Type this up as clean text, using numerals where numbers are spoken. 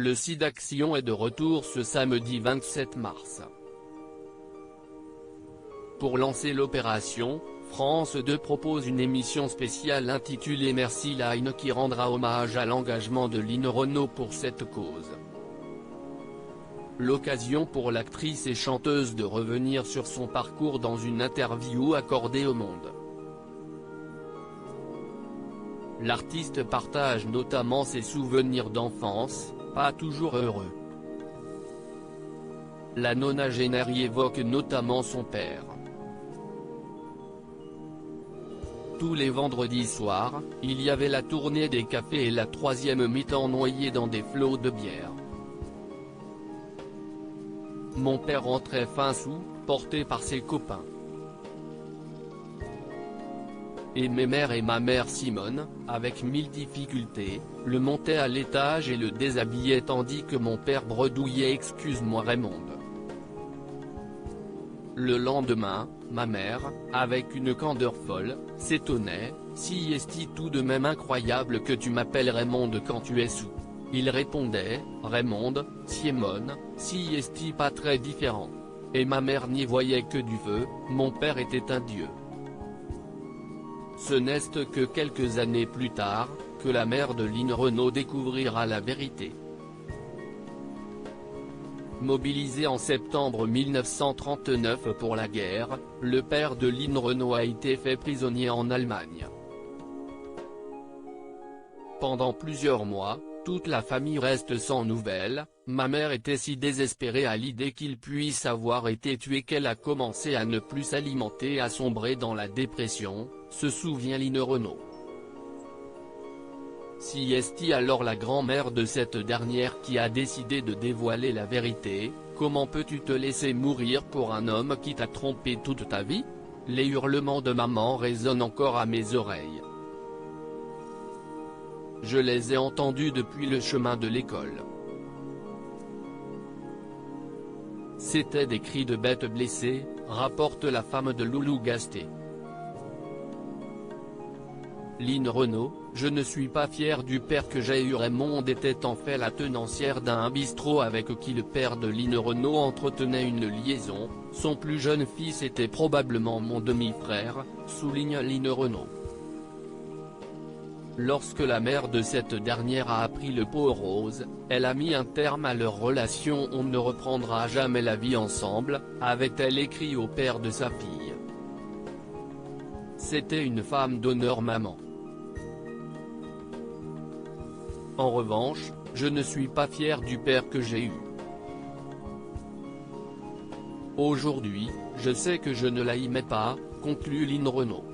Le SIDAction est de retour ce samedi 27 mars. Pour lancer l'opération, France 2 propose une émission spéciale intitulée Merci Line qui rendra hommage à l'engagement de Line Renaud pour cette cause. L'occasion pour l'actrice et chanteuse de revenir sur son parcours dans une interview accordée au Monde. L'artiste partage notamment ses souvenirs d'enfance, pas toujours heureux. La nonagénaire y évoque notamment son père. Tous les vendredis soirs, il y avait la tournée des cafés et la troisième mi-temps noyée dans des flots de bière. Mon père rentrait fin sous, porté par ses copains. Et mes mères et ma mère Simone, avec 1000 difficultés, le montaient à l'étage et le déshabillaient tandis que mon père bredouillait « Excuse-moi Raymond ». Le lendemain, ma mère, avec une candeur folle, s'étonnait « Si est-il tout de même incroyable que tu m'appelles Raymond quand tu es sous ?» Il répondait « Raymond, Simone, si est-il pas très différent ?» Et ma mère n'y voyait que du feu, mon père était un dieu. Ce n'est que quelques années plus tard, que la mère de Line Renaud découvrira la vérité. Mobilisé en septembre 1939 pour la guerre, le père de Line Renaud a été fait prisonnier en Allemagne. Pendant plusieurs mois, toute la famille reste sans nouvelles. Ma mère était si désespérée à l'idée qu'il puisse avoir été tué qu'elle a commencé à ne plus s'alimenter et à sombrer dans la dépression, se souvient Line Renaud. Si est alors la grand-mère de cette dernière qui a décidé de dévoiler la vérité, comment peux-tu te laisser mourir pour un homme qui t'a trompé toute ta vie? Les hurlements de maman résonnent encore à mes oreilles. Je les ai entendus depuis le chemin de l'école. C'étaient des cris de bêtes blessées, rapporte la femme de Loulou Gasté. Line Renaud, je ne suis pas fier du père que j'ai eu. Raymond était en fait la tenancière d'un bistrot avec qui le père de Line Renaud entretenait une liaison, son plus jeune fils était probablement mon demi-frère, souligne Line Renaud. Lorsque la mère de cette dernière a appris le pot rose, elle a mis un terme à leur relation. On ne reprendra jamais la vie ensemble, avait-elle écrit au père de sa fille. C'était une femme d'honneur maman. En revanche, je ne suis pas fier du père que j'ai eu. Aujourd'hui, je sais que je ne l'aimais pas, conclut Line Renaud.